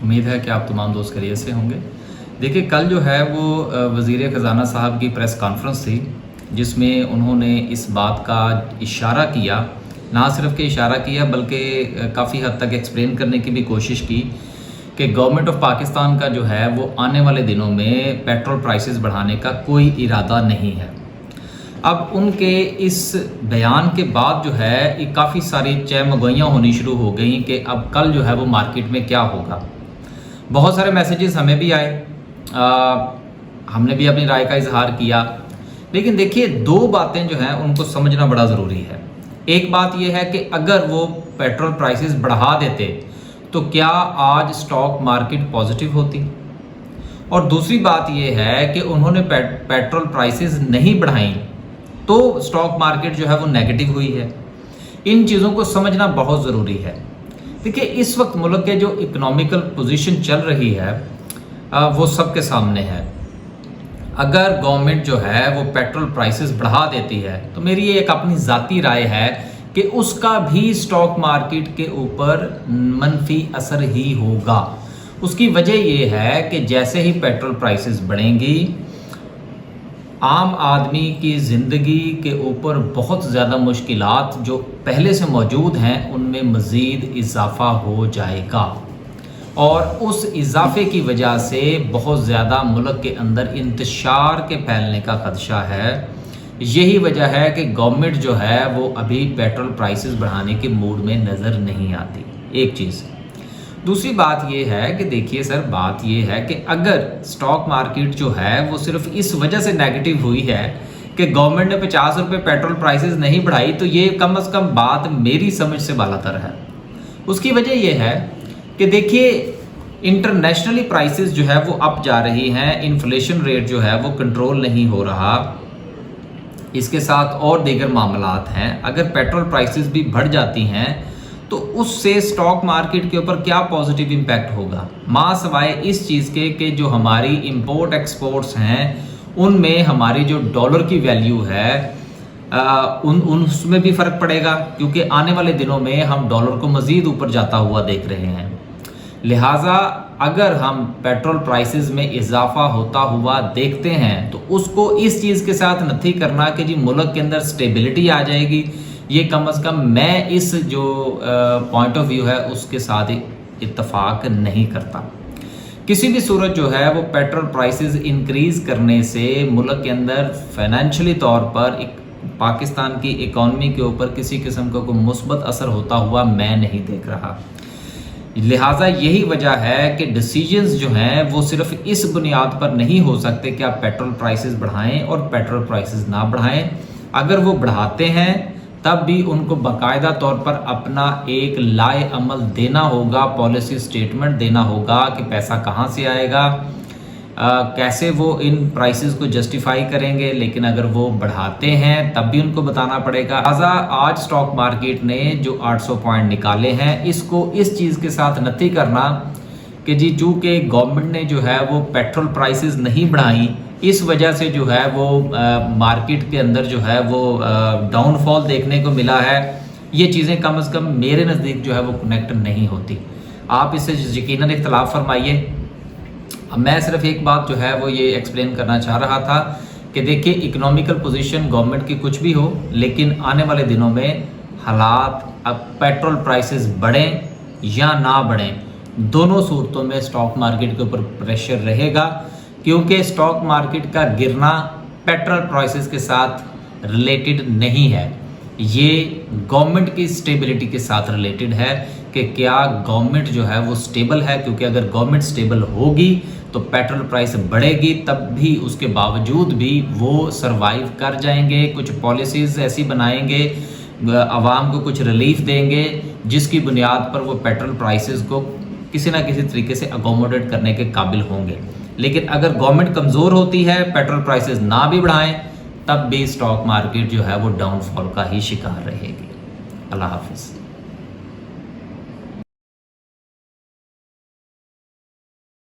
उम्मीद है कि आप तमाम दोस्त खैरियत से होंगे। देखिए, कल जो है वो वज़ीर ख़ज़ाना साहब की प्रेस कॉन्फ्रेंस थी, जिसमें उन्होंने इस बात का इशारा किया, ना सिर्फ कि इशारा किया बल्कि काफ़ी हद तक एक्सप्लेन करने की भी कोशिश की कि गवर्नमेंट ऑफ पाकिस्तान का जो है वो आने वाले दिनों में पेट्रोल प्राइसेस बढ़ाने का कोई इरादा नहीं है। अब उनके इस बयान के बाद जो है ये काफ़ी सारी चहमगोइयाँ होनी शुरू हो गई कि अब कल जो है वो मार्केट में क्या होगा। बहुत सारे मैसेजेस हमें भी आए, हमने भी अपनी राय का इजहार किया, लेकिन देखिए दो बातें जो हैं उनको समझना बड़ा ज़रूरी है। एक बात यह है कि अगर वो पेट्रोल प्राइसेस बढ़ा देते तो क्या आज स्टॉक मार्केट पॉजिटिव होती, और दूसरी बात यह है कि उन्होंने पेट्रोल प्राइसेस नहीं बढ़ाई तो स्टॉक मार्केट जो है वो नेगेटिव हुई है। इन चीज़ों को समझना बहुत ज़रूरी है। देखिए, इस वक्त मुल्क के जो इकोनॉमिकल पोजीशन चल रही है वो सबके सामने है। अगर गवर्नमेंट जो है वो पेट्रोल प्राइसेस बढ़ा देती है तो मेरी ये एक अपनी ज़ाती राय है कि उसका भी स्टॉक मार्केट के ऊपर मनफी असर ही होगा। उसकी वजह ये है कि जैसे ही पेट्रोल प्राइसेस बढ़ेंगी, आम आदमी की ज़िंदगी के ऊपर बहुत ज़्यादा मुश्किलात जो पहले से मौजूद हैं उनमें मज़ीद इजाफ़ा हो जाएगा, और उस इजाफे की वजह से बहुत ज़्यादा मुल्क के अंदर इंतशार के फैलने का ख़दशा है। यही वजह है कि गवर्नमेंट जो है वो अभी पेट्रोल प्राइसेस बढ़ाने के मूड में नज़र नहीं आती। एक चीज़। दूसरी बात ये है कि देखिए सर, बात ये है कि अगर स्टॉक मार्केट जो है वो सिर्फ इस वजह से नेगेटिव हुई है कि गवर्नमेंट ने 50 रुपये पेट्रोल प्राइसेस नहीं बढ़ाई, तो ये कम से कम बात मेरी समझ से बालातर है। उसकी वजह ये है कि देखिए इंटरनेशनली प्राइसेस जो है वो अप जा रही हैं, इन्फ्लेशन रेट जो है वो कंट्रोल नहीं हो रहा, इसके साथ और दीगर मामलात हैं। अगर पेट्रोल प्राइसेस भी बढ़ जाती हैं तो उससे स्टॉक मार्केट के ऊपर क्या पॉजिटिव इम्पैक्ट होगा, माँ सवाए इस चीज़ के कि जो हमारी इंपोर्ट एक्सपोर्ट्स हैं उनमें हमारी जो डॉलर की वैल्यू है उसमें भी फ़र्क पड़ेगा, क्योंकि आने वाले दिनों में हम डॉलर को मज़ीद ऊपर जाता हुआ देख रहे हैं। लिहाजा अगर हम पेट्रोल प्राइसेस में इजाफा होता हुआ देखते हैं तो उसको इस चीज़ के साथ नथी करना कि जी मुल्क के अंदर स्टेबिलिटी आ जाएगी, ये कम से कम मैं इस जो पॉइंट ऑफ व्यू है उसके साथ इत्तफाक नहीं करता। किसी भी सूरत जो है वो पेट्रोल प्राइसेस इंक्रीज़ करने से मुल्क के अंदर फाइनेंशियली तौर पर पाकिस्तान की इकॉनमी के ऊपर किसी किस्म का कोई मुस्बत असर होता हुआ मैं नहीं देख रहा। लिहाजा यही वजह है कि डिसीजंस जो हैं वो सिर्फ इस बुनियाद पर नहीं हो सकते कि आप पेट्रोल प्राइसेस बढ़ाएं और पेट्रोल प्राइसेस ना बढ़ाएं। अगर वो बढ़ाते हैं तब भी उनको बाकायदा तौर पर अपना एक लाए अमल देना होगा, पॉलिसी स्टेटमेंट देना होगा कि पैसा कहाँ से आएगा, कैसे वो इन प्राइसेस को जस्टिफाई करेंगे। लेकिन अगर वो बढ़ाते हैं तब भी उनको बताना पड़ेगा। लिहाजा आज स्टॉक मार्केट ने जो 800 पॉइंट निकाले हैं, इसको इस चीज़ के साथ नथी करना कि जी चूँकि गवर्नमेंट ने जो है वो पेट्रोल प्राइसेस नहीं बढ़ाई, इस वजह से जो है वो मार्केट के अंदर जो है वो डाउनफॉल देखने को मिला है। ये चीज़ें कम से कम मेरे नज़दीक जो है वो कनेक्ट नहीं होती। आप इससे यकीनन इख्तलाफ फरमाइए। मैं सिर्फ एक बात जो है वो ये एक्सप्लेन करना चाह रहा था कि देखिए इकोनॉमिकल पोजीशन गवर्नमेंट की कुछ भी हो, लेकिन आने वाले दिनों में हालात, अब पेट्रोल प्राइसेस बढ़ें या ना बढ़ें, दोनों सूरतों में स्टॉक मार्केट के ऊपर प्रेशर रहेगा, क्योंकि स्टॉक मार्केट का गिरना पेट्रोल प्राइसेस के साथ रिलेटेड नहीं है, ये गवर्नमेंट की स्टेबिलिटी के साथ रिलेटेड है कि क्या गवर्नमेंट जो है वो स्टेबल है। क्योंकि अगर गवर्नमेंट स्टेबल होगी तो पेट्रोल प्राइस बढ़ेगी, तब भी उसके बावजूद भी वो सरवाइव कर जाएंगे, कुछ पॉलिसीज़ ऐसी बनाएंगे, आवाम को कुछ रिलीफ देंगे जिसकी बुनियाद पर वो पेट्रोल प्राइसेस को किसी ना किसी तरीके से अकोमोडेट करने के काबिल होंगे। लेकिन अगर गवर्नमेंट कमज़ोर होती है, पेट्रोल प्राइसेस ना भी बढ़ाएं, तब भी स्टॉक मार्केट जो है वो डाउनफॉल का ही शिकार रहेगी। अल्लाह हाफिज़।